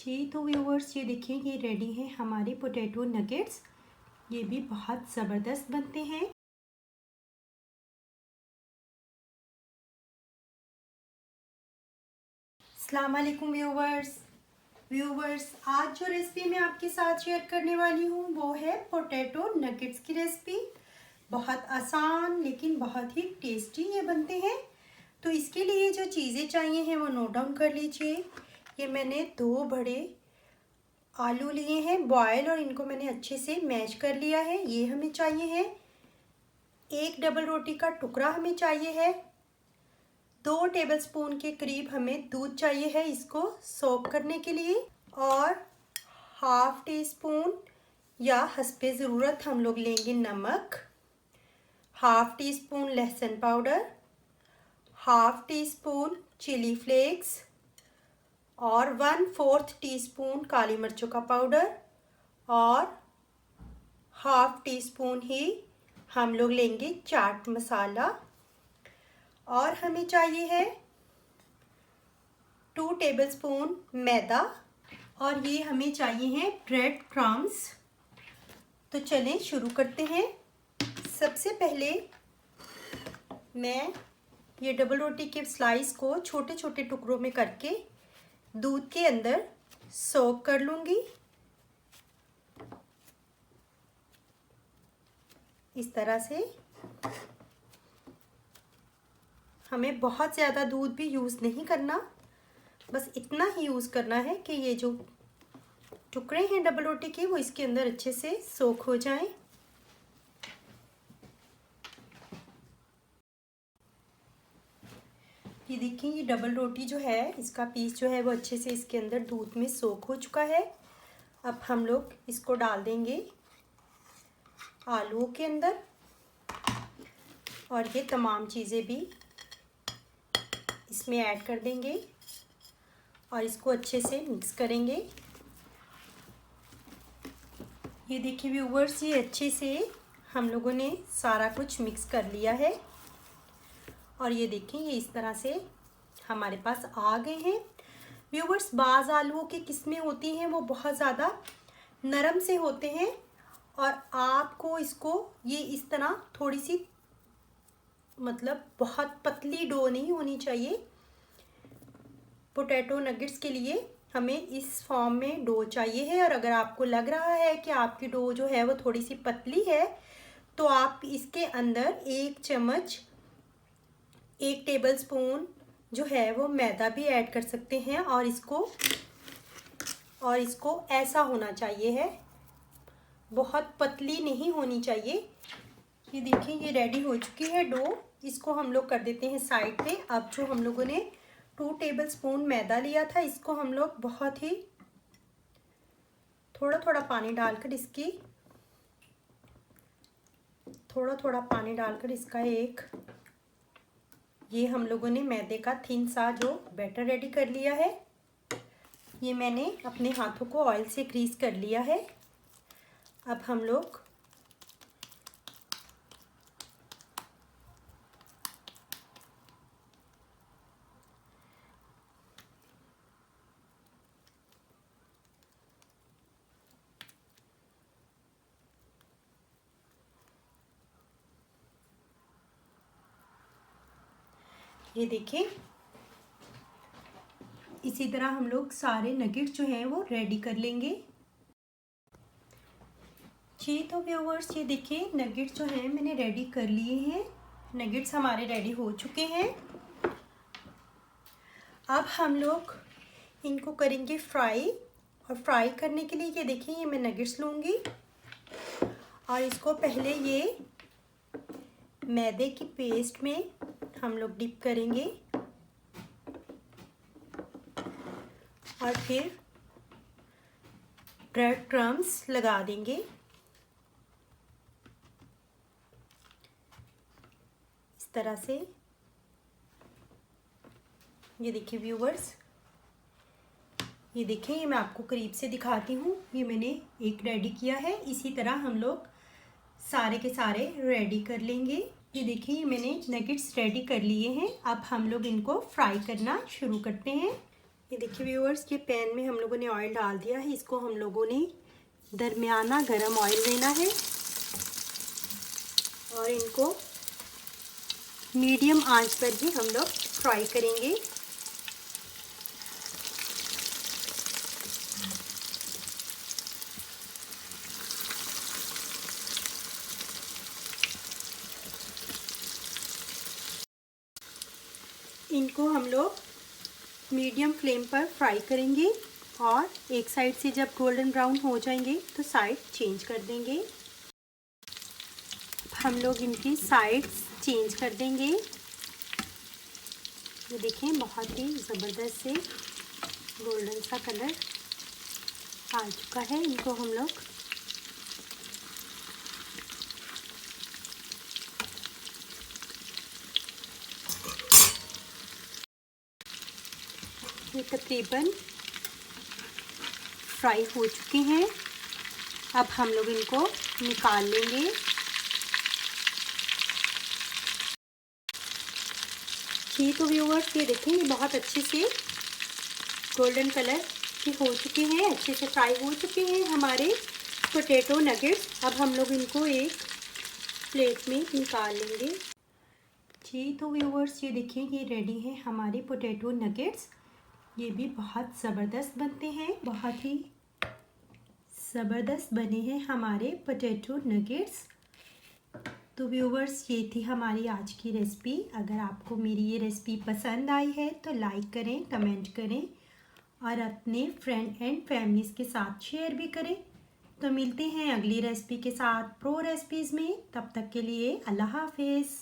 जी तो व्यूवर्स, ये देखिए, ये रेडी है हमारे पोटैटो नगेट्स। ये भी बहुत ज़बरदस्त बनते हैं। अस्सलाम वालेकुम व्यूवर्स, आज जो रेसिपी मैं आपके साथ शेयर करने वाली हूँ वो है पोटैटो नगेट्स की रेसिपी। बहुत आसान लेकिन बहुत ही टेस्टी ये बनते हैं। तो इसके लिए जो चीज़ें चाहिए हैं वो नोट डाउन कर लीजिए। ये मैंने 2 बड़े आलू लिए हैं बॉयल, और इनको मैंने अच्छे से मैश कर लिया है। ये हमें चाहिए है। 1 डबल रोटी का टुकड़ा हमें चाहिए है। 2 टेबलस्पून के करीब हमें दूध चाहिए है इसको सोक करने के लिए, और हाफ टी स्पून या हस्बे ज़रूरत हम लोग लेंगे नमक, हाफ टी स्पून लहसुन powder, half teaspoon chilli flakes और 1/4 टीस्पून काली मिर्चों का पाउडर, और हाफ टी स्पून ही हम लोग लेंगे चाट मसाला। और हमें चाहिए है 2 टेबलस्पून मैदा, और ये हमें चाहिए है ब्रेड क्रम्स। तो चलें शुरू करते हैं। सबसे पहले मैं ये डबल रोटी के स्लाइस को छोटे छोटे टुकड़ों में करके दूध के अंदर सोक कर लूँगी। इस तरह से हमें बहुत ज़्यादा दूध भी यूज़ नहीं करना, बस इतना ही यूज़ करना है कि ये जो टुकड़े हैं डबल रोटी के वो इसके अंदर अच्छे से सोक हो जाएं। ये देखिए, ये डबल रोटी जो है इसका पीस जो है वो अच्छे से इसके अंदर दूध में सोक हो चुका है। अब हम लोग इसको डाल देंगे आलूओं के अंदर, और ये तमाम चीज़ें भी इसमें ऐड कर देंगे और इसको अच्छे से मिक्स करेंगे। ये देखिए व्यूवर्स, ये अच्छे से हम लोगों ने सारा कुछ मिक्स कर लिया है, और ये देखें ये इस तरह से हमारे पास आ गए हैं। व्यूवर्स, बाज़ आलूओं की किस्में होती हैं वो बहुत ज़्यादा नरम से होते हैं, और आपको इसको ये इस तरह थोड़ी सी मतलब बहुत पतली डो नहीं होनी चाहिए। पोटैटो नगेट्स के लिए हमें इस फॉर्म में डो चाहिए है, और अगर आपको लग रहा है कि आपकी डो जो है वो थोड़ी सी पतली है तो आप इसके अंदर 1 टेबल स्पून जो है वो मैदा भी ऐड कर सकते हैं, और इसको ऐसा होना चाहिए है, बहुत पतली नहीं होनी चाहिए। ये देखिए, ये रेडी हो चुकी है डो। इसको हम लोग कर देते हैं साइड पे। अब जो हम लोगों ने 2 टेबल स्पून मैदा लिया था इसको हम लोग बहुत ही थोड़ा थोड़ा पानी डालकर इसका ये हम लोगों ने मैदे का थिन सा जो बैटर रेडी कर लिया है। ये मैंने अपने हाथों को ऑयल से ग्रीस कर लिया है। अब हम लोग ये देखिए, इसी तरह हम लोग सारे नगेट्स जो हैं वो रेडी कर लेंगे। जी तो व्यूअर्स, ये देखिए नगेट्स जो हैं मैंने रेडी कर लिए हैं। नगेट्स हमारे रेडी हो चुके हैं। अब हम लोग इनको करेंगे फ्राई, और फ्राई करने के लिए ये देखिए ये मैं नगेट्स लूँगी, और इसको पहले ये मैदे की पेस्ट में हम लोग डिप करेंगे, और फिर ब्रेड क्रम्स लगा देंगे। इस तरह से ये देखिए व्यूवर्स, ये देखिए, ये मैं आपको करीब से दिखाती हूँ। ये मैंने एक रेडी किया है। इसी तरह हम लोग सारे के सारे रेडी कर लेंगे। ये देखिए, ये मैंने नगेट्स रेडी कर लिए हैं। अब हम लोग इनको फ्राई करना शुरू करते हैं। ये देखिए व्यूअर्स, ये पैन में हम लोगों ने ऑयल डाल दिया है। इसको हम लोगों ने दरमियाना गरम ऑयल लेना है और इनको मीडियम आंच पर ही हम लोग फ्राई करेंगे। इनको हम लोग मीडियम फ्लेम पर फ्राई करेंगे और एक साइड से जब गोल्डन ब्राउन हो जाएंगे तो साइड चेंज कर देंगे। हम लोग इनकी साइड्स चेंज कर देंगे। ये देखें, बहुत ही ज़बरदस्त से गोल्डन सा कलर आ चुका है। इनको हम लोग ये तकरीबन फ्राई हो चुके हैं। अब हम लोग इनको निकाल लेंगे। जी तो व्यूअर्स, ये देखें, ये बहुत अच्छे से गोल्डन कलर के हो चुके हैं, अच्छे से फ्राई हो चुके हैं हमारे पोटैटो नगेट्स। अब हम लोग इनको एक प्लेट में निकाल लेंगे। जी तो व्यूअर्स, ये देखिए, ये रेडी है हमारे पोटैटो नगेट्स। ये भी बहुत ज़बरदस्त बनते हैं, बहुत ही ज़बरदस्त बने हैं हमारे पोटैटो नगेट्स। तो व्यूवर्स, ये थी हमारी आज की रेसिपी। अगर आपको मेरी ये रेसिपी पसंद आई है तो लाइक करें, कमेंट करें और अपने फ्रेंड एंड फैमिलीज़ के साथ शेयर भी करें। तो मिलते हैं अगली रेसिपी के साथ प्रो रेसिपीज़ में। तब तक के लिए अल्लाह हाफिज़।